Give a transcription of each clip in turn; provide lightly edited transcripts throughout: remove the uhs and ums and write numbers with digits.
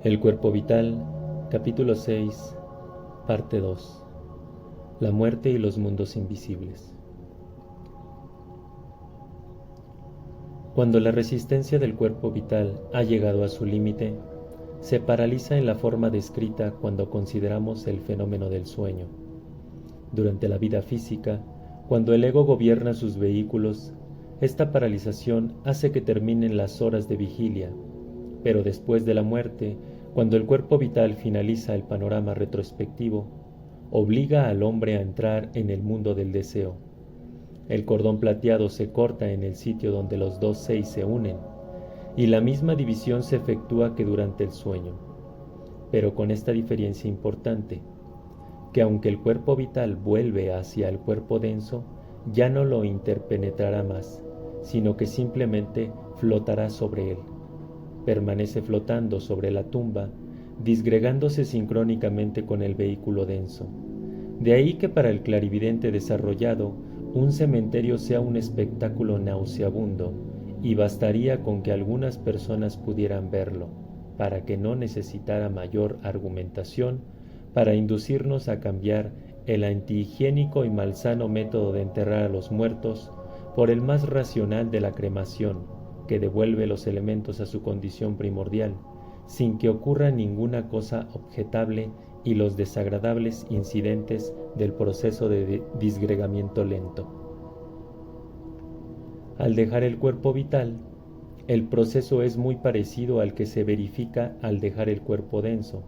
El cuerpo vital, capítulo 6, parte 2. La muerte y los mundos invisibles. Cuando la resistencia del cuerpo vital ha llegado a su límite, se paraliza en la forma descrita cuando consideramos el fenómeno del sueño. Durante la vida física, cuando el ego gobierna sus vehículos, esta paralización hace que terminen las horas de vigilia, pero después de la muerte, cuando el cuerpo vital finaliza el panorama retrospectivo, obliga al hombre a entrar en el mundo del deseo. El cordón plateado se corta en el sitio donde los dos seis se unen, y la misma división se efectúa que durante el sueño, pero con esta diferencia importante, que aunque el cuerpo vital vuelve hacia el cuerpo denso, ya no lo interpenetrará más, sino que simplemente flotará sobre él. Permanece flotando sobre la tumba, disgregándose sincrónicamente con el vehículo denso. De ahí que para el clarividente desarrollado, un cementerio sea un espectáculo nauseabundo, y bastaría con que algunas personas pudieran verlo, para que no necesitara mayor argumentación para inducirnos a cambiar el antihigiénico y malsano método de enterrar a los muertos por el más racional de la cremación, que devuelve los elementos a su condición primordial, sin que ocurra ninguna cosa objetable y los desagradables incidentes del proceso de disgregamiento lento. Al dejar el cuerpo vital, el proceso es muy parecido al que se verifica al dejar el cuerpo denso.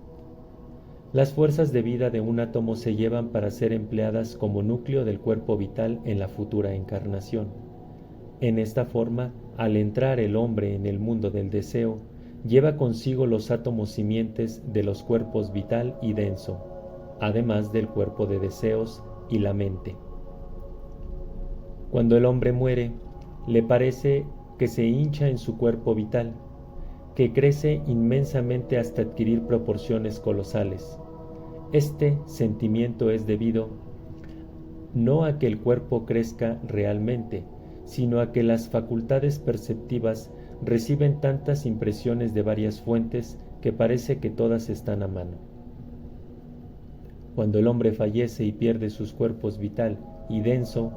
Las fuerzas de vida de un átomo se llevan para ser empleadas como núcleo del cuerpo vital en la futura encarnación. En esta forma, al entrar el hombre en el mundo del deseo, lleva consigo los átomos simientes de los cuerpos vital y denso, además del cuerpo de deseos y la mente. Cuando el hombre muere, le parece que se hincha en su cuerpo vital, que crece inmensamente hasta adquirir proporciones colosales. Este sentimiento es debido no a que el cuerpo crezca realmente, sino a que las facultades perceptivas reciben tantas impresiones de varias fuentes que parece que todas están a mano. Cuando el hombre fallece y pierde sus cuerpos vital y denso,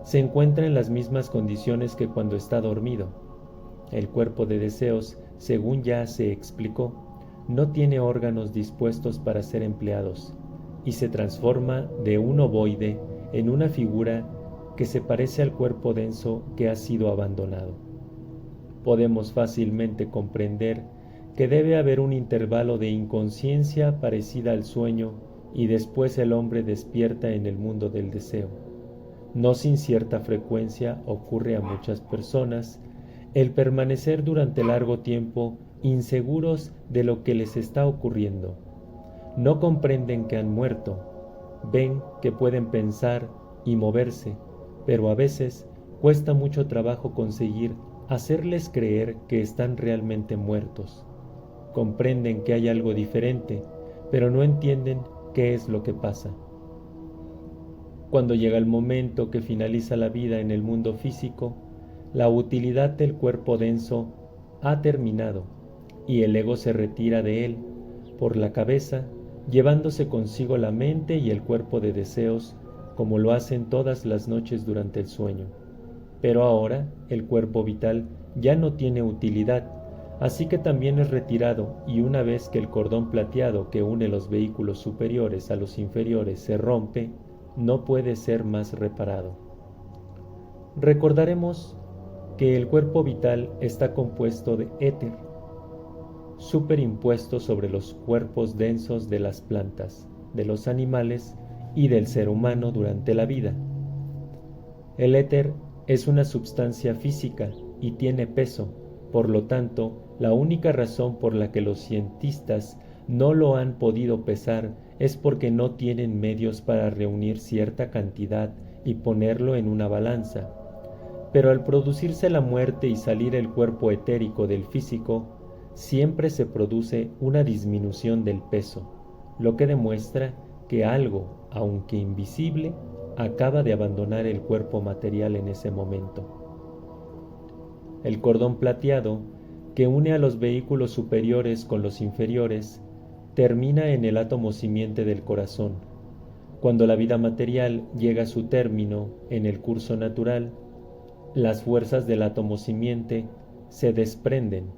se encuentra en las mismas condiciones que cuando está dormido. El cuerpo de deseos, según ya se explicó, no tiene órganos dispuestos para ser empleados, y se transforma de un ovoide en una figura que se parece al cuerpo denso que ha sido abandonado. Podemos fácilmente comprender que debe haber un intervalo de inconsciencia parecida al sueño y después el hombre despierta en el mundo del deseo. No sin cierta frecuencia ocurre a muchas personas el permanecer durante largo tiempo inseguros de lo que les está ocurriendo. No comprenden que han muerto, ven que pueden pensar y moverse, pero a veces cuesta mucho trabajo conseguir hacerles creer que están realmente muertos. Comprenden que hay algo diferente, pero no entienden qué es lo que pasa. Cuando llega el momento que finaliza la vida en el mundo físico, la utilidad del cuerpo denso ha terminado y el ego se retira de él por la cabeza, llevándose consigo la mente y el cuerpo de deseos, como lo hacen todas las noches durante el sueño. Pero ahora el cuerpo vital ya no tiene utilidad, así que también es retirado, y una vez que el cordón plateado que une los vehículos superiores a los inferiores se rompe, no puede ser más reparado. Recordaremos que el cuerpo vital está compuesto de éter, superimpuesto sobre los cuerpos densos de las plantas, de los animales y del ser humano durante la vida. El éter es una substancia física y tiene peso, por lo tanto, la única razón por la que los cientistas no lo han podido pesar es porque no tienen medios para reunir cierta cantidad y ponerlo en una balanza. Pero al producirse la muerte y salir el cuerpo etérico del físico, siempre se produce una disminución del peso, lo que demuestra que algo, aunque invisible, acaba de abandonar el cuerpo material en ese momento. El cordón plateado que une a los vehículos superiores con los inferiores, termina en el átomo simiente del corazón. Cuando la vida material llega a su término en el curso natural, las fuerzas del átomo simiente se desprenden,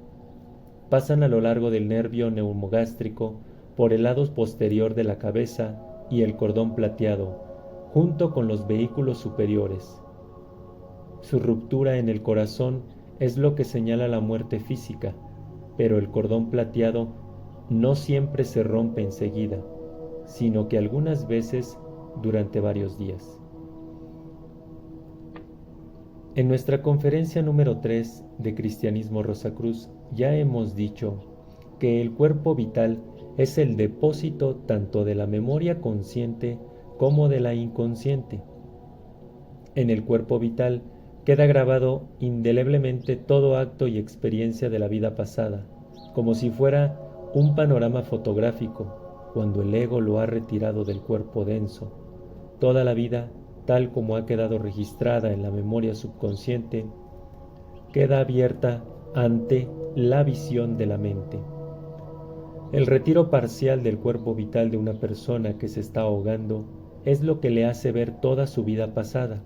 pasan a lo largo del nervio neumogástrico por el lado posterior de la cabeza y el cordón plateado, junto con los vehículos superiores. Su ruptura en el corazón es lo que señala la muerte física, pero el cordón plateado no siempre se rompe enseguida, sino que algunas veces durante varios días. En nuestra conferencia número 3 de Cristianismo Rosacruz ya hemos dicho que el cuerpo vital es el depósito tanto de la memoria consciente como de la inconsciente. En el cuerpo vital queda grabado indeleblemente todo acto y experiencia de la vida pasada, como si fuera un panorama fotográfico cuando el ego lo ha retirado del cuerpo denso. Toda la vida, tal como ha quedado registrada en la memoria subconsciente, queda abierta ante la visión de la mente. El retiro parcial del cuerpo vital de una persona que se está ahogando es lo que le hace ver toda su vida pasada,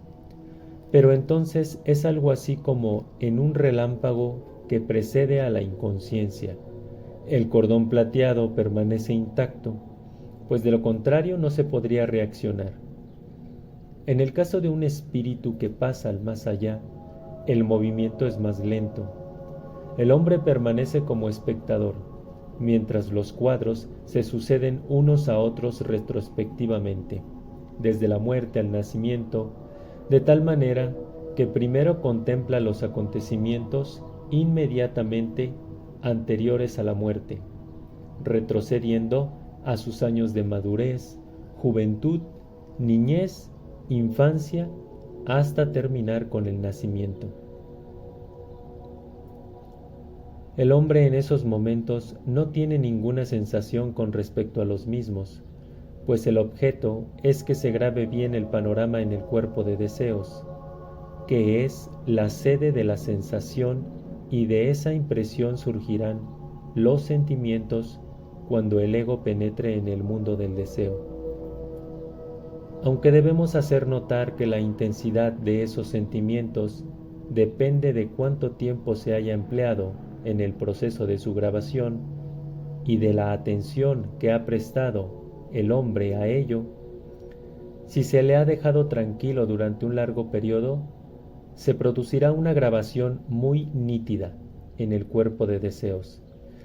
pero entonces es algo así como en un relámpago que precede a la inconsciencia. El cordón plateado permanece intacto, pues de lo contrario no se podría reaccionar. En el caso de un espíritu que pasa al más allá, el movimiento es más lento. El hombre permanece como espectador, mientras los cuadros se suceden unos a otros retrospectivamente, desde la muerte al nacimiento, de tal manera que primero contempla los acontecimientos inmediatamente anteriores a la muerte, retrocediendo a sus años de madurez, juventud, niñez, infancia, hasta terminar con el nacimiento. El hombre en esos momentos no tiene ninguna sensación con respecto a los mismos, pues el objeto es que se grabe bien el panorama en el cuerpo de deseos, que es la sede de la sensación, y de esa impresión surgirán los sentimientos cuando el ego penetre en el mundo del deseo. Aunque debemos hacer notar que la intensidad de esos sentimientos depende de cuánto tiempo se haya empleado en el proceso de su grabación y de la atención que ha prestado el hombre a ello, si se le ha dejado tranquilo durante un largo periodo, se producirá una grabación muy nítida en el cuerpo de deseos.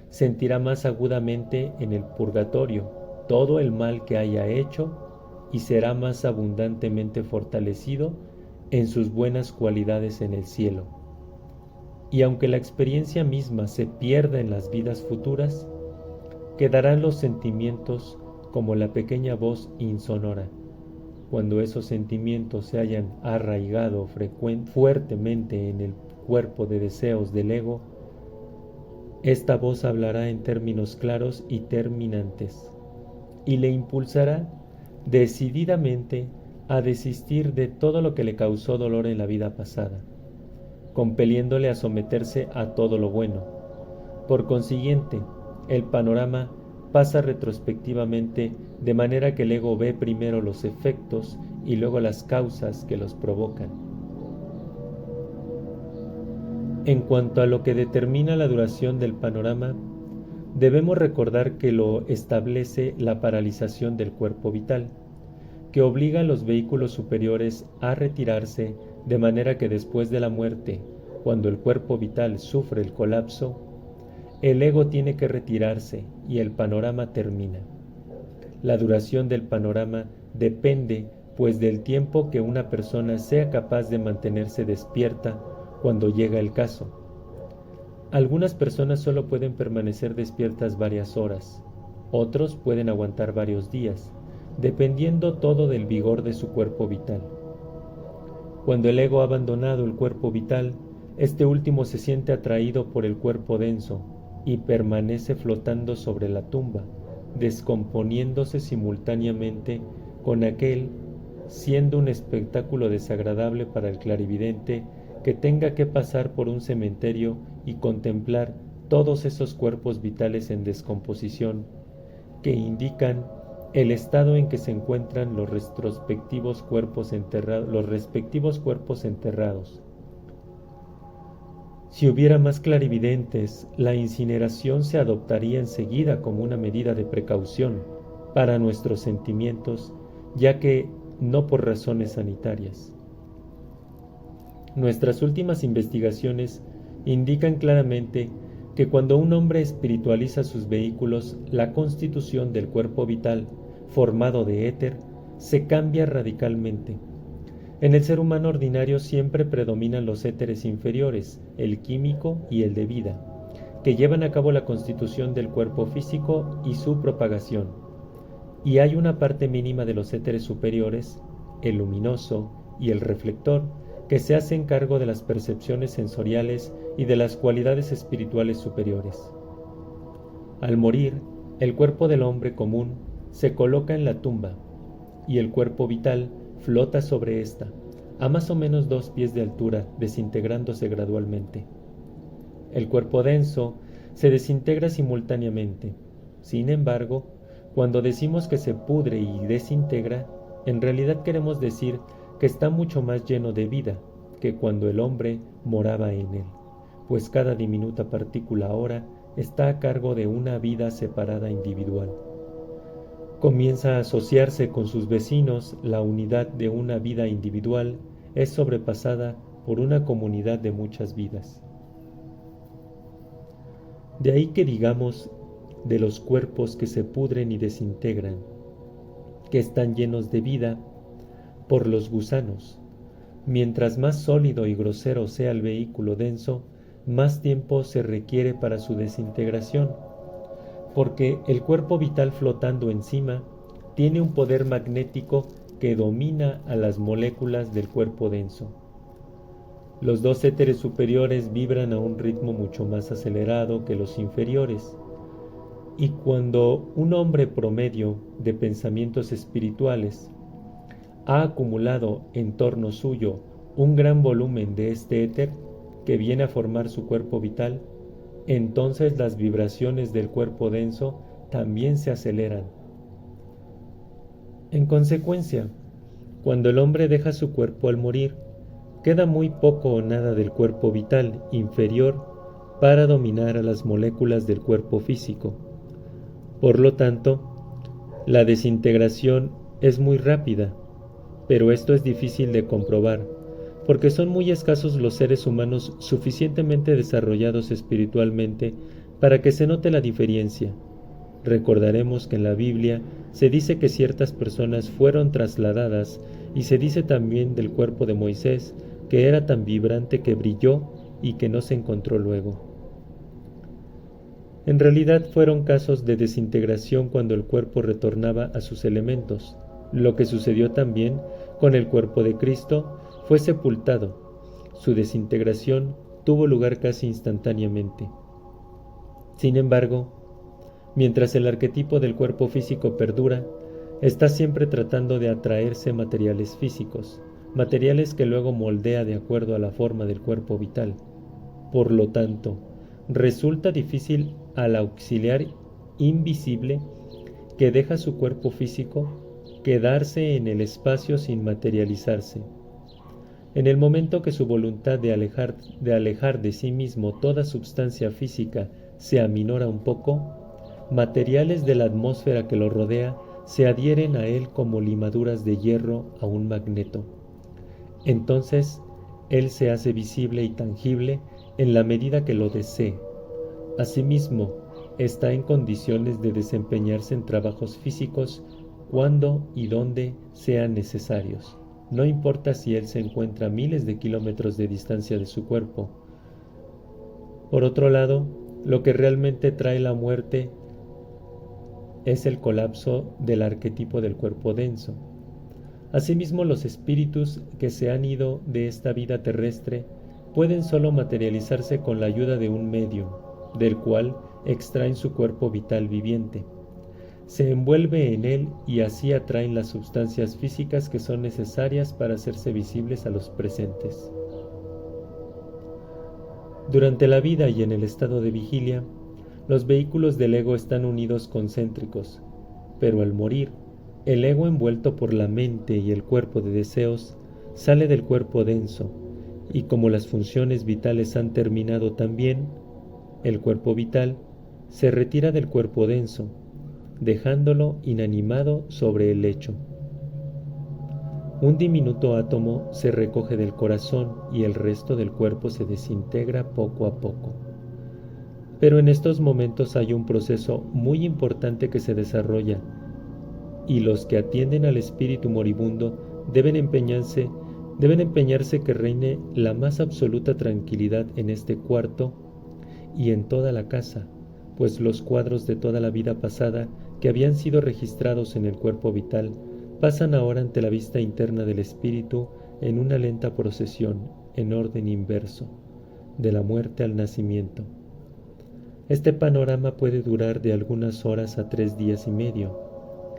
Sentirá más agudamente en el purgatorio todo el mal que haya hecho y será más abundantemente fortalecido en sus buenas cualidades en el cielo. Y aunque la experiencia misma se pierda en las vidas futuras, quedarán los sentimientos como la pequeña voz insonora. Cuando esos sentimientos se hayan arraigado fuertemente en el cuerpo de deseos del ego, esta voz hablará en términos claros y terminantes, y le impulsará decididamente a desistir de todo lo que le causó dolor en la vida pasada, compeliéndole a someterse a todo lo bueno. Por consiguiente, el panorama pasa retrospectivamente, de manera que el ego ve primero los efectos y luego las causas que los provocan. En cuanto a lo que determina la duración del panorama, debemos recordar que lo establece la paralización del cuerpo vital, que obliga a los vehículos superiores a retirarse, de manera que después de la muerte, cuando el cuerpo vital sufre el colapso, el ego tiene que retirarse y el panorama termina. La duración del panorama depende, pues, del tiempo que una persona sea capaz de mantenerse despierta cuando llega el caso. Algunas personas solo pueden permanecer despiertas varias horas, otros pueden aguantar varios días, dependiendo todo del vigor de su cuerpo vital. Cuando el ego ha abandonado el cuerpo vital, este último se siente atraído por el cuerpo denso y permanece flotando sobre la tumba, descomponiéndose simultáneamente con aquel, siendo un espectáculo desagradable para el clarividente que tenga que pasar por un cementerio y contemplar todos esos cuerpos vitales en descomposición que indican el estado en que se encuentran los respectivos cuerpos enterrados. Si hubiera más clarividentes, la incineración se adoptaría enseguida como una medida de precaución para nuestros sentimientos, ya que no por razones sanitarias. Nuestras últimas investigaciones indican claramente que cuando un hombre espiritualiza sus vehículos, la constitución del cuerpo vital, formado de éter, se cambia radicalmente. En el ser humano ordinario siempre predominan los éteres inferiores, el químico y el de vida, que llevan a cabo la constitución del cuerpo físico y su propagación. Y hay una parte mínima de los éteres superiores, el luminoso y el reflector, que se hacen cargo de las percepciones sensoriales y de las cualidades espirituales superiores. Al morir, el cuerpo del hombre común se coloca en la tumba y el cuerpo vital flota sobre ésta, a más o menos 2 pies de altura, desintegrándose gradualmente. El cuerpo denso se desintegra simultáneamente. Sin embargo, cuando decimos que se pudre y desintegra, en realidad queremos decir que está mucho más lleno de vida que cuando el hombre moraba en él, pues cada diminuta partícula ahora está a cargo de una vida separada individual. Comienza a asociarse con sus vecinos, la unidad de una vida individual es sobrepasada por una comunidad de muchas vidas. De ahí que digamos de los cuerpos que se pudren y desintegran, que están llenos de vida por los gusanos. Mientras más sólido y grosero sea el vehículo denso, más tiempo se requiere para su desintegración, porque el cuerpo vital flotando encima tiene un poder magnético que domina a las moléculas del cuerpo denso. Los 2 éteres superiores vibran a un ritmo mucho más acelerado que los inferiores, y cuando un hombre promedio de pensamientos espirituales ha acumulado en torno suyo un gran volumen de este éter que viene a formar su cuerpo vital, entonces las vibraciones del cuerpo denso también se aceleran. En consecuencia, cuando el hombre deja su cuerpo al morir, queda muy poco o nada del cuerpo vital inferior para dominar a las moléculas del cuerpo físico. Por lo tanto, la desintegración es muy rápida, pero esto es difícil de comprobar, porque son muy escasos los seres humanos suficientemente desarrollados espiritualmente para que se note la diferencia. Recordaremos que en la Biblia se dice que ciertas personas fueron trasladadas y se dice también del cuerpo de Moisés que era tan vibrante que brilló y que no se encontró luego. En realidad fueron casos de desintegración cuando el cuerpo retornaba a sus elementos. Lo que sucedió también con el cuerpo de Cristo fue sepultado. Su desintegración tuvo lugar casi instantáneamente. Sin embargo, mientras el arquetipo del cuerpo físico perdura, está siempre tratando de atraerse materiales físicos, materiales que luego moldea de acuerdo a la forma del cuerpo vital. Por lo tanto, resulta difícil al auxiliar invisible que deja su cuerpo físico quedarse en el espacio sin materializarse. En el momento que su voluntad de alejar de sí mismo toda substancia física se aminora un poco, materiales de la atmósfera que lo rodea se adhieren a él como limaduras de hierro a un magneto. Entonces, él se hace visible y tangible en la medida que lo desee. Asimismo, está en condiciones de desempeñarse en trabajos físicos cuando y donde sean necesarios. No importa si él se encuentra a miles de kilómetros de distancia de su cuerpo. Por otro lado, lo que realmente trae la muerte es el colapso del arquetipo del cuerpo denso. Asimismo, los espíritus que se han ido de esta vida terrestre pueden solo materializarse con la ayuda de un medio, del cual extraen su cuerpo vital viviente. Se envuelve en él y así atraen las sustancias físicas que son necesarias para hacerse visibles a los presentes. Durante la vida y en el estado de vigilia, los vehículos del ego están unidos concéntricos, pero al morir, el ego envuelto por la mente y el cuerpo de deseos sale del cuerpo denso, y como las funciones vitales han terminado también, el cuerpo vital se retira del cuerpo denso, dejándolo inanimado sobre el lecho. Un diminuto átomo se recoge del corazón y el resto del cuerpo se desintegra poco a poco. Pero en estos momentos hay un proceso muy importante que se desarrolla, y los que atienden al espíritu moribundo deben empeñarse que reine la más absoluta tranquilidad en este cuarto y en toda la casa, pues los cuadros de toda la vida pasada que habían sido registrados en el cuerpo vital pasan ahora ante la vista interna del espíritu en una lenta procesión en orden inverso, de la muerte al nacimiento. Este panorama puede durar de algunas horas a 3 días y medio.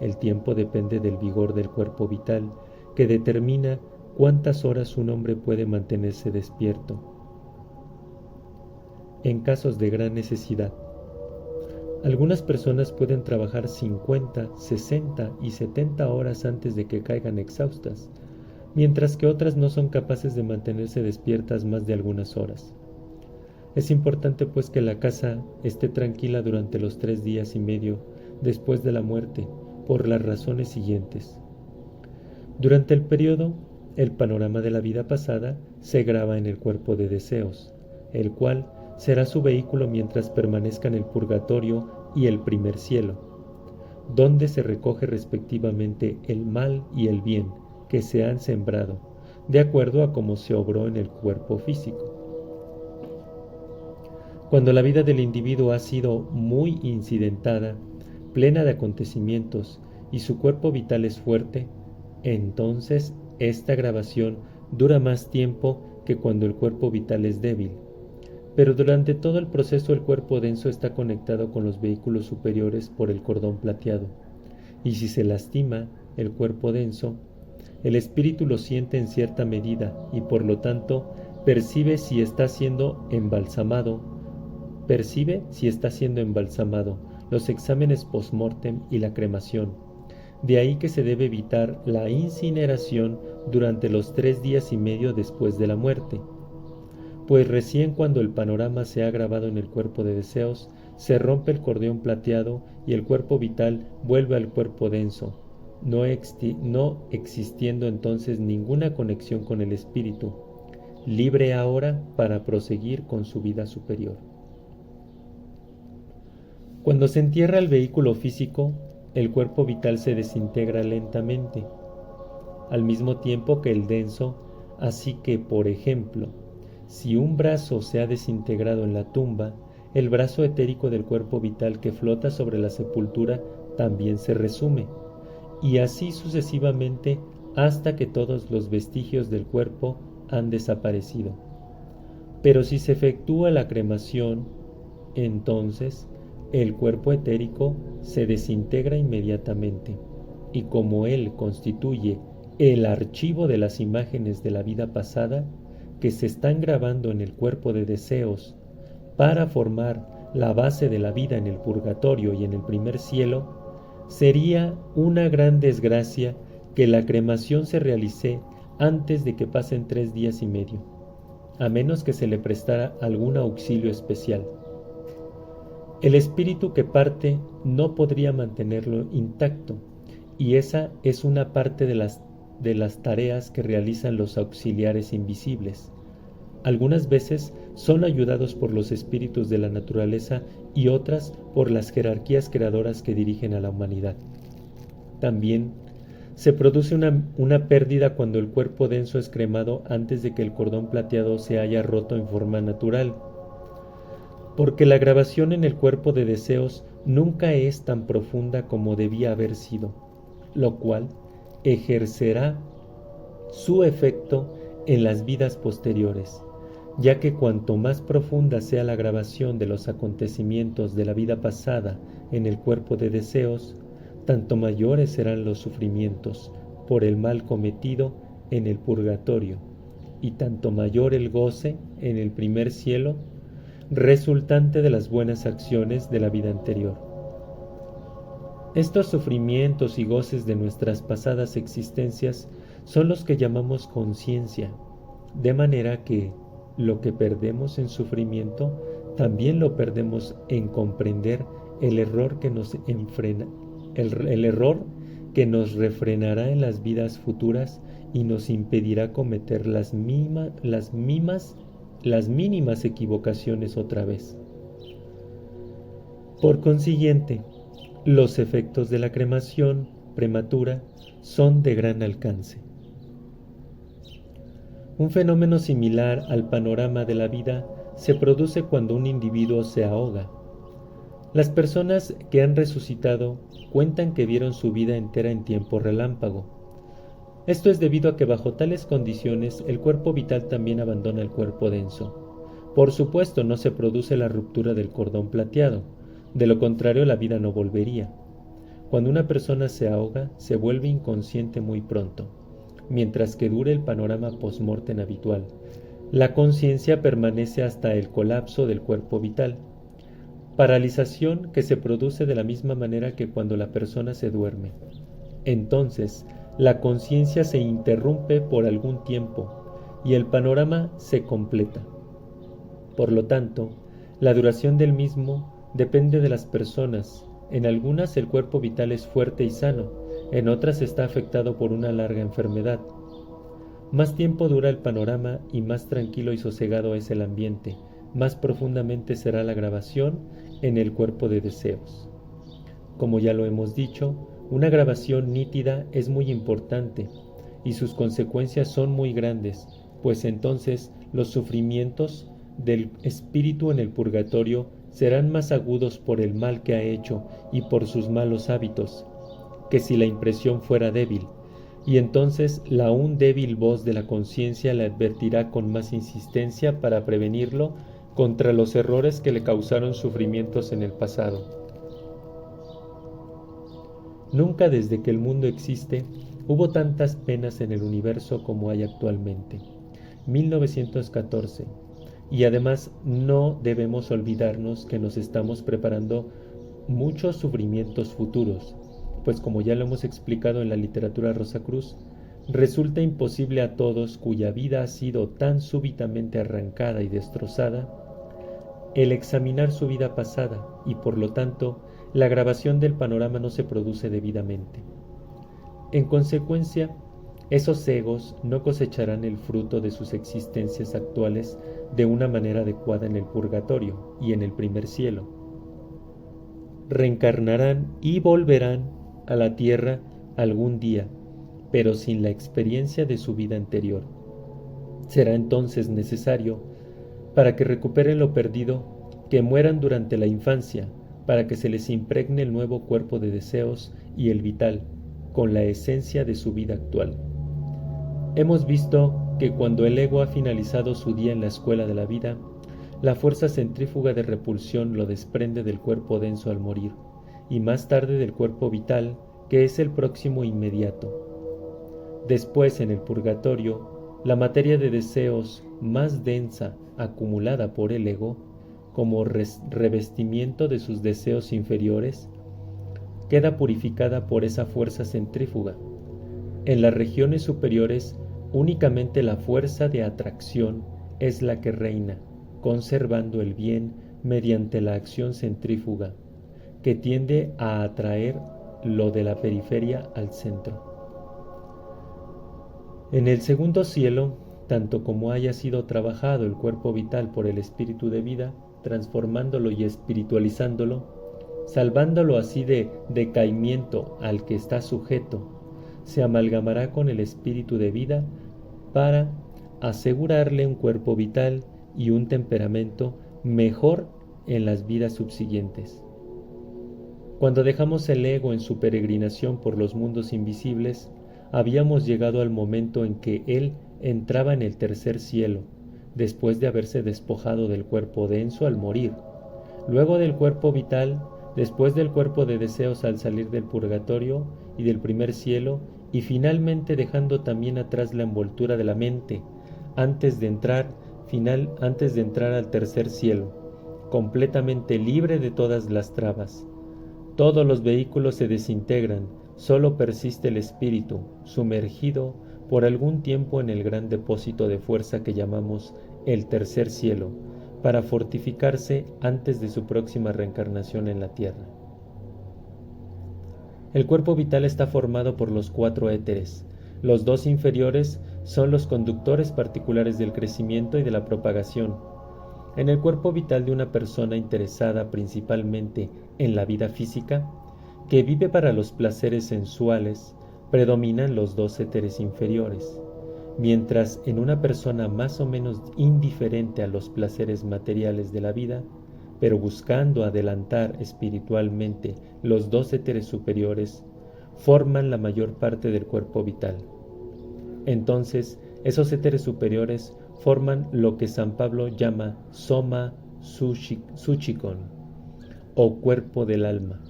El tiempo depende del vigor del cuerpo vital, que determina cuántas horas un hombre puede mantenerse despierto. En casos de gran necesidad, algunas personas pueden trabajar 50, 60 y 70 horas antes de que caigan exhaustas, mientras que otras no son capaces de mantenerse despiertas más de algunas horas. Es importante pues que la casa esté tranquila durante los 3 días y medio después de la muerte, por las razones siguientes. Durante el periodo, el panorama de la vida pasada se graba en el cuerpo de deseos, el cual será su vehículo mientras permanezca en el purgatorio y el primer cielo, donde se recoge respectivamente el mal y el bien que se han sembrado, de acuerdo a cómo se obró en el cuerpo físico. Cuando la vida del individuo ha sido muy incidentada, plena de acontecimientos, y su cuerpo vital es fuerte, entonces esta grabación dura más tiempo que cuando el cuerpo vital es débil. Pero durante todo el proceso el cuerpo denso está conectado con los vehículos superiores por el cordón plateado, y si se lastima el cuerpo denso, el espíritu lo siente en cierta medida y por lo tanto percibe si está siendo embalsamado, los exámenes post-mortem y la cremación. De ahí que se debe evitar la incineración durante los 3 días y medio después de la muerte, pues recién cuando el panorama se ha grabado en el cuerpo de deseos, se rompe el cordón plateado y el cuerpo vital vuelve al cuerpo denso, no existiendo entonces ninguna conexión con el espíritu, libre ahora para proseguir con su vida superior. Cuando se entierra el vehículo físico, el cuerpo vital se desintegra lentamente, al mismo tiempo que el denso, así que, por ejemplo, si un brazo se ha desintegrado en la tumba, el brazo etérico del cuerpo vital que flota sobre la sepultura también se resume, y así sucesivamente hasta que todos los vestigios del cuerpo han desaparecido. Pero si se efectúa la cremación, entonces el cuerpo etérico se desintegra inmediatamente, y como él constituye el archivo de las imágenes de la vida pasada que se están grabando en el cuerpo de deseos para formar la base de la vida en el purgatorio y en el primer cielo, sería una gran desgracia que la cremación se realice antes de que pasen 3 días y medio, a menos que se le prestara algún auxilio especial. El espíritu que parte no podría mantenerlo intacto, y esa es una parte de las tareas que realizan los auxiliares invisibles. Algunas veces son ayudados por los espíritus de la naturaleza y otras por las jerarquías creadoras que dirigen a la humanidad. También se produce una pérdida cuando el cuerpo denso es cremado antes de que el cordón plateado se haya roto en forma natural, porque la grabación en el cuerpo de deseos nunca es tan profunda como debía haber sido, lo cual ejercerá su efecto en las vidas posteriores, ya que cuanto más profunda sea la grabación de los acontecimientos de la vida pasada en el cuerpo de deseos, tanto mayores serán los sufrimientos por el mal cometido en el purgatorio, y tanto mayor el goce en el primer cielo resultante de las buenas acciones de la vida anterior. Estos sufrimientos y goces de nuestras pasadas existencias son los que llamamos conciencia, de manera que lo que perdemos en sufrimiento también lo perdemos en comprender el error que nos refrenará en las vidas futuras y nos impedirá cometer las mínimas equivocaciones otra vez. Por consiguiente, los efectos de la cremación prematura son de gran alcance. Un fenómeno similar al panorama de la vida se produce cuando un individuo se ahoga. Las personas que han resucitado cuentan que vieron su vida entera en tiempo relámpago. Esto es debido a que bajo tales condiciones el cuerpo vital también abandona el cuerpo denso. Por supuesto, no se produce la ruptura del cordón plateado, de lo contrario la vida no volvería. Cuando una persona se ahoga, se vuelve inconsciente muy pronto, mientras que dure el panorama post-mortem habitual. La conciencia permanece hasta el colapso del cuerpo vital, paralización que se produce de la misma manera que cuando la persona se duerme. Entonces, la conciencia se interrumpe por algún tiempo y el panorama se completa. Por lo tanto, la duración del mismo depende de las personas. En algunas el cuerpo vital es fuerte y sano, en otras está afectado por una larga enfermedad. Más tiempo dura el panorama y más tranquilo y sosegado es el ambiente, más profundamente será la grabación en el cuerpo de deseos. Como ya lo hemos dicho, una grabación nítida es muy importante y sus consecuencias son muy grandes, pues entonces los sufrimientos del espíritu en el purgatorio serán más agudos por el mal que ha hecho y por sus malos hábitos, que si la impresión fuera débil, y entonces la aún débil voz de la conciencia le advertirá con más insistencia para prevenirlo contra los errores que le causaron sufrimientos en el pasado. Nunca desde que el mundo existe hubo tantas penas en el universo como hay actualmente. 1914. Y además no debemos olvidarnos que nos estamos preparando muchos sufrimientos futuros, pues como ya lo hemos explicado en la literatura Rosacruz, resulta imposible a todos cuya vida ha sido tan súbitamente arrancada y destrozada el examinar su vida pasada y por lo tanto la grabación del panorama no se produce debidamente. En consecuencia, esos egos no cosecharán el fruto de sus existencias actuales de una manera adecuada en el purgatorio y en el primer cielo. Reencarnarán y volverán a la tierra algún día, pero sin la experiencia de su vida anterior. Será entonces necesario, para que recuperen lo perdido, que mueran durante la infancia, para que se les impregne el nuevo cuerpo de deseos y el vital, con la esencia de su vida actual. Hemos visto que cuando el ego ha finalizado su día en la escuela de la vida, la fuerza centrífuga de repulsión lo desprende del cuerpo denso al morir, y más tarde del cuerpo vital, que es el próximo inmediato. Después, en el purgatorio, la materia de deseos más densa acumulada por el ego, como revestimiento de sus deseos inferiores, queda purificada por esa fuerza centrífuga. En las regiones superiores, únicamente la fuerza de atracción es la que reina, conservando el bien mediante la acción centrífuga, que tiende a atraer lo de la periferia al centro. En el segundo cielo, tanto como haya sido trabajado el cuerpo vital por el espíritu de vida, transformándolo y espiritualizándolo, salvándolo así de decaimiento al que está sujeto, se amalgamará con el espíritu de vida para asegurarle un cuerpo vital y un temperamento mejor en las vidas subsiguientes. Cuando dejamos el ego en su peregrinación por los mundos invisibles, habíamos llegado al momento en que él entraba en el tercer cielo, después de haberse despojado del cuerpo denso al morir, luego del cuerpo vital, después del cuerpo de deseos al salir del purgatorio y del primer cielo, y finalmente dejando también atrás la envoltura de la mente, antes de entrar al tercer cielo, completamente libre de todas las trabas. Todos los vehículos se desintegran, solo persiste el espíritu, sumergido por algún tiempo en el gran depósito de fuerza que llamamos el tercer cielo, para fortificarse antes de su próxima reencarnación en la tierra. El cuerpo vital está formado por los 4 éteres. Los 2 inferiores son los conductores particulares del crecimiento y de la propagación. En el cuerpo vital de una persona interesada principalmente en la vida física, que vive para los placeres sensuales, predominan los 2 éteres inferiores, mientras en una persona más o menos indiferente a los placeres materiales de la vida, pero buscando adelantar espiritualmente los 2 éteres superiores, forman la mayor parte del cuerpo vital. Entonces, esos éteres superiores forman lo que San Pablo llama Soma Suchikon, o cuerpo del alma,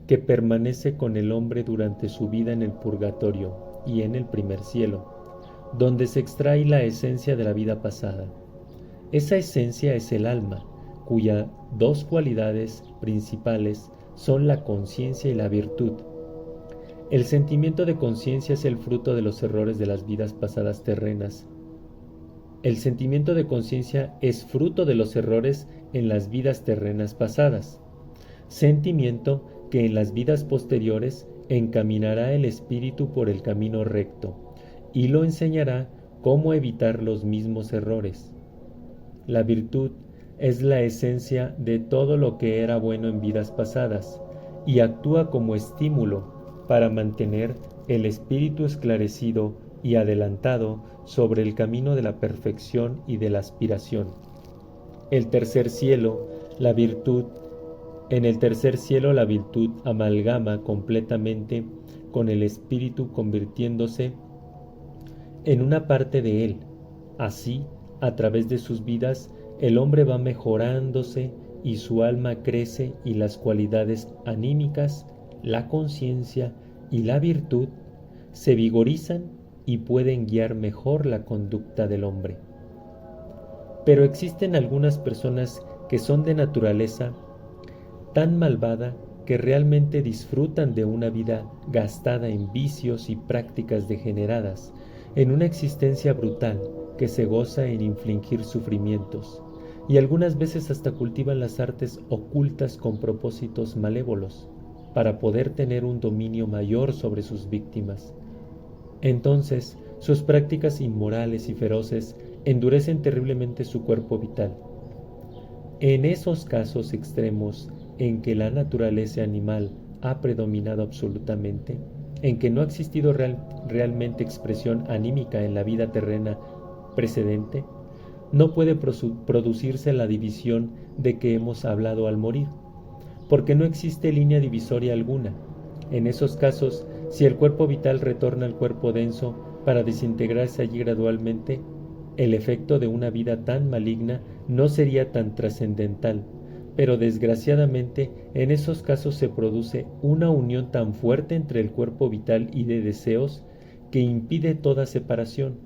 que permanece con el hombre durante su vida en el purgatorio y en el primer cielo, donde se extrae la esencia de la vida pasada. Esa esencia es el alma, cuyas 2 cualidades principales son la conciencia y la virtud. El sentimiento de conciencia es el fruto de los errores de las vidas pasadas terrenas. El sentimiento de conciencia es fruto de los errores en las vidas terrenas pasadas, sentimiento que en las vidas posteriores encaminará el espíritu por el camino recto y lo enseñará cómo evitar los mismos errores. La virtud es la esencia de todo lo que era bueno en vidas pasadas y actúa como estímulo para mantener el espíritu esclarecido y adelantado sobre el camino de la perfección y de la aspiración. En el tercer cielo, la virtud amalgama completamente con el espíritu, convirtiéndose en una parte de él. Así, a través de sus vidas, el hombre va mejorándose y su alma crece, y las cualidades anímicas, la conciencia y la virtud se vigorizan y pueden guiar mejor la conducta del hombre. Pero existen algunas personas que son de naturaleza tan malvada que realmente disfrutan de una vida gastada en vicios y prácticas degeneradas, en una existencia brutal que se goza en infligir sufrimientos, y algunas veces hasta cultivan las artes ocultas con propósitos malévolos, para poder tener un dominio mayor sobre sus víctimas. Entonces, sus prácticas inmorales y feroces endurecen terriblemente su cuerpo vital. En esos casos extremos en que la naturaleza animal ha predominado absolutamente, en que no ha existido realmente expresión anímica en la vida terrena precedente, no puede producirse la división de que hemos hablado al morir, porque no existe línea divisoria alguna. En esos casos, si el cuerpo vital retorna al cuerpo denso para desintegrarse allí gradualmente, el efecto de una vida tan maligna no sería tan trascendental, pero desgraciadamente en esos casos se produce una unión tan fuerte entre el cuerpo vital y de deseos que impide toda separación.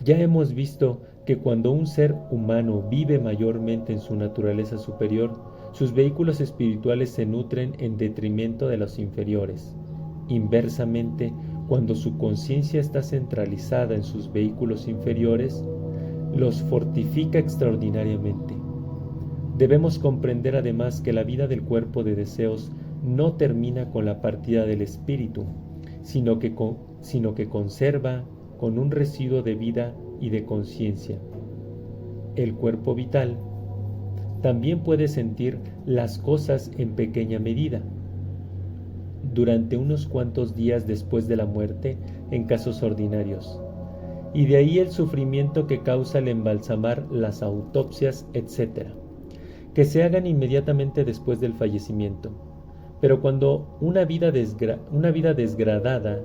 Ya hemos visto que cuando un ser humano vive mayormente en su naturaleza superior, sus vehículos espirituales se nutren en detrimento de los inferiores. Inversamente, cuando su conciencia está centralizada en sus vehículos inferiores, los fortifica extraordinariamente. Debemos comprender además que la vida del cuerpo de deseos no termina con la partida del espíritu, sino que conserva con un residuo de vida y de conciencia. El cuerpo vital también puede sentir las cosas en pequeña medida, durante unos cuantos días después de la muerte en casos ordinarios, y de ahí el sufrimiento que causa el embalsamar, las autopsias, etc., que se hagan inmediatamente después del fallecimiento. Pero cuando una vida degradada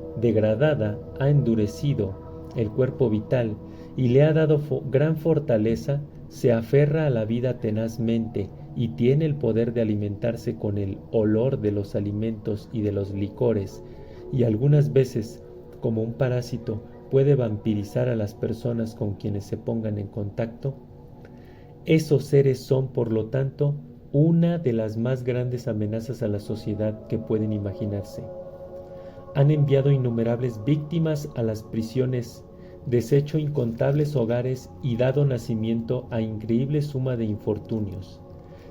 ha endurecido el cuerpo vital y le ha dado gran fortaleza, se aferra a la vida tenazmente y tiene el poder de alimentarse con el olor de los alimentos y de los licores, y algunas veces, como un parásito, puede vampirizar a las personas con quienes se pongan en contacto. Esos seres son, por lo tanto, una de las más grandes amenazas a la sociedad que pueden imaginarse. Han enviado innumerables víctimas a las prisiones, deshecho incontables hogares y dado nacimiento a increíble suma de infortunios.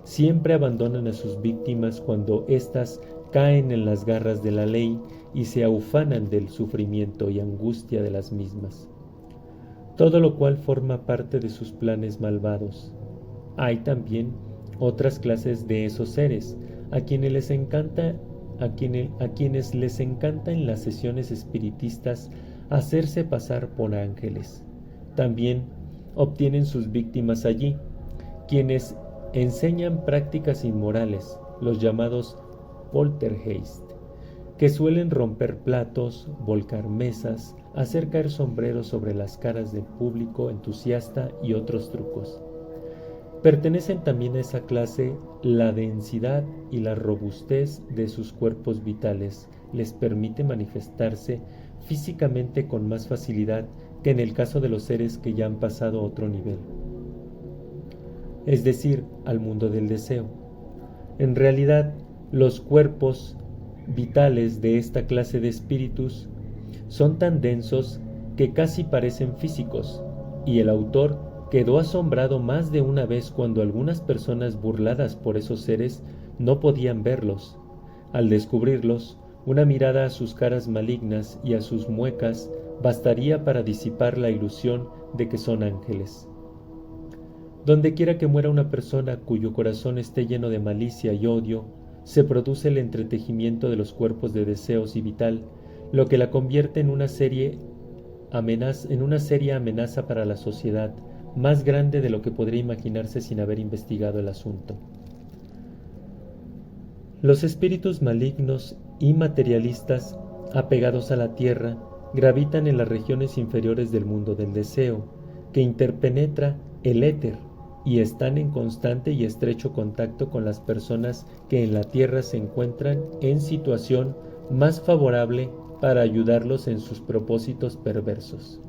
Siempre abandonan a sus víctimas cuando éstas caen en las garras de la ley y se aufanan del sufrimiento y angustia de las mismas. Todo lo cual forma parte de sus planes malvados. Hay también otras clases de esos seres, a quienes les encanta en las sesiones espiritistas hacerse pasar por ángeles. También obtienen sus víctimas allí, quienes enseñan prácticas inmorales, los llamados poltergeist, que suelen romper platos, volcar mesas, hacer caer sombreros sobre las caras del público entusiasta y otros trucos. Pertenecen también a esa clase la densidad y la robustez de sus cuerpos vitales les permite manifestarse físicamente con más facilidad que en el caso de los seres que ya han pasado a otro nivel, es decir, al mundo del deseo. En realidad, los cuerpos vitales de esta clase de espíritus son tan densos que casi parecen físicos, y el autor quedó asombrado más de una vez cuando algunas personas burladas por esos seres no podían verlos. Al descubrirlos, una mirada a sus caras malignas y a sus muecas bastaría para disipar la ilusión de que son ángeles. Donde quiera que muera una persona cuyo corazón esté lleno de malicia y odio, se produce el entretejimiento de los cuerpos de deseos y vital, lo que la convierte en una seria amenaza para la sociedad, más grande de lo que podría imaginarse sin haber investigado el asunto. Los espíritus malignos y materialistas, apegados a la tierra, gravitan en las regiones inferiores del mundo del deseo, que interpenetra el éter, y están en constante y estrecho contacto con las personas que en la tierra se encuentran en situación más favorable para ayudarlos en sus propósitos perversos.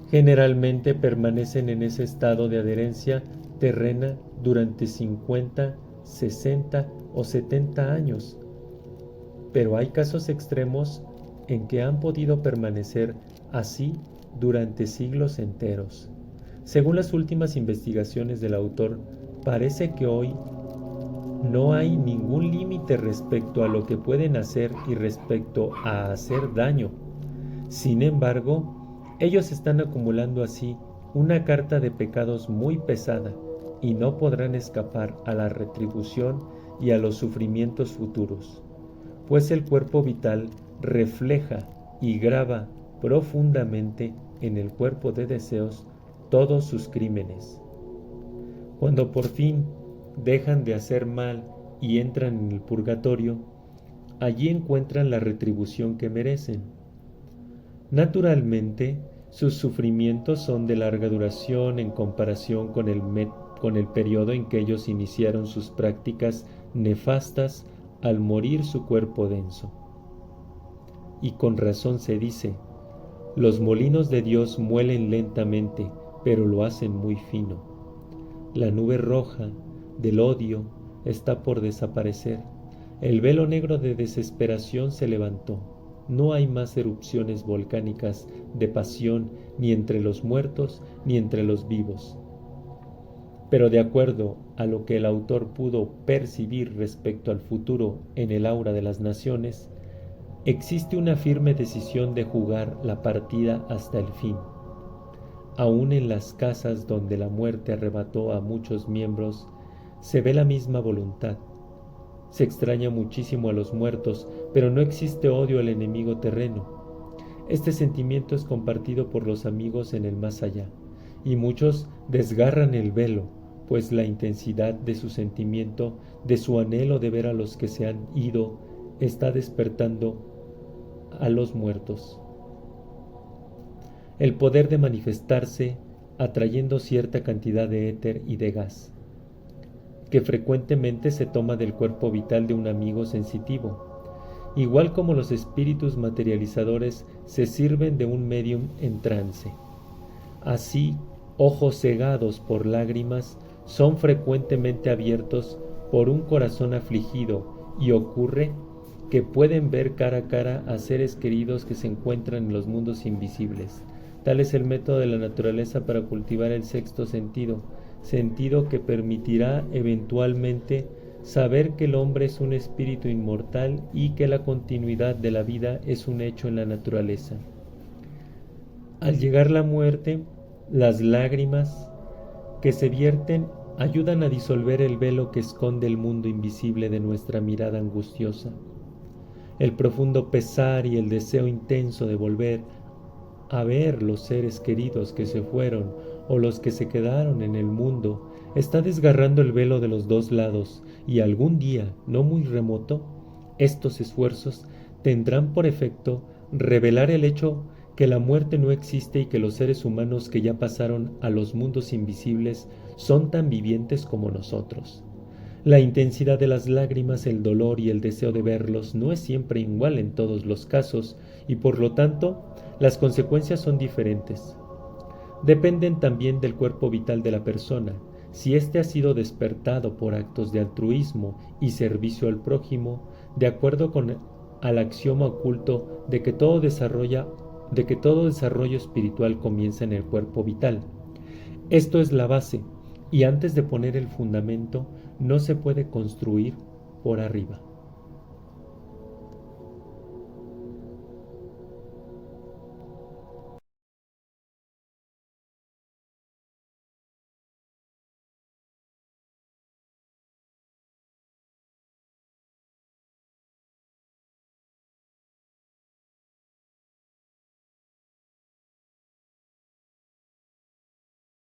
Generalmente permanecen en ese estado de adherencia terrena durante 50, 60 o 70 años, pero hay casos extremos en que han podido permanecer así durante siglos enteros. Según las últimas investigaciones del autor, parece que hoy no hay ningún límite respecto a lo que pueden hacer y respecto a hacer daño. Sin embargo, ellos están acumulando así una carga de pecados muy pesada y no podrán escapar a la retribución y a los sufrimientos futuros, pues el cuerpo vital refleja y graba profundamente en el cuerpo de deseos todos sus crímenes. Cuando por fin dejan de hacer mal y entran en el purgatorio, allí encuentran la retribución que merecen. Naturalmente, sus sufrimientos son de larga duración en comparación con el periodo en que ellos iniciaron sus prácticas nefastas al morir su cuerpo denso. Y con razón se dice, los molinos de Dios muelen lentamente, pero lo hacen muy fino. La nube roja del odio está por desaparecer. El velo negro de desesperación se levantó. No hay más erupciones volcánicas de pasión ni entre los muertos ni entre los vivos. Pero de acuerdo a lo que el autor pudo percibir respecto al futuro en el aura de las naciones, existe una firme decisión de jugar la partida hasta el fin. Aún en las casas donde la muerte arrebató a muchos miembros, se ve la misma voluntad. Se extraña muchísimo a los muertos, pero no existe odio al enemigo terreno. Este sentimiento es compartido por los amigos en el más allá, y muchos desgarran el velo, pues la intensidad de su sentimiento, de su anhelo de ver a los que se han ido, está despertando a los muertos. El poder de manifestarse atrayendo cierta cantidad de éter y de gas, que frecuentemente se toma del cuerpo vital de un amigo sensitivo, igual como los espíritus materializadores se sirven de un médium en trance. Así ojos cegados por lágrimas son frecuentemente abiertos por un corazón afligido, y ocurre que pueden ver cara a cara a seres queridos que se encuentran en los mundos invisibles. Tal es el método de la naturaleza para cultivar el sexto sentido, sentido que permitirá eventualmente saber que el hombre es un espíritu inmortal y que la continuidad de la vida es un hecho en la naturaleza. Al llegar la muerte, las lágrimas que se vierten ayudan a disolver el velo que esconde el mundo invisible de nuestra mirada angustiosa. El profundo pesar y el deseo intenso de volver a ver los seres queridos que se fueron o los que se quedaron en el mundo está desgarrando el velo de los dos lados, y algún día, no muy remoto, estos esfuerzos tendrán por efecto revelar el hecho que la muerte no existe y que los seres humanos que ya pasaron a los mundos invisibles son tan vivientes como nosotros. La intensidad de las lágrimas, el dolor y el deseo de verlos no es siempre igual en todos los casos, y por lo tanto las consecuencias son diferentes. Dependen también del cuerpo vital de la persona. Si éste ha sido despertado por actos de altruismo y servicio al prójimo, de acuerdo con al axioma oculto de que todo desarrollo espiritual comienza en el cuerpo vital. Esto es la base, y antes de poner el fundamento, no se puede construir por arriba.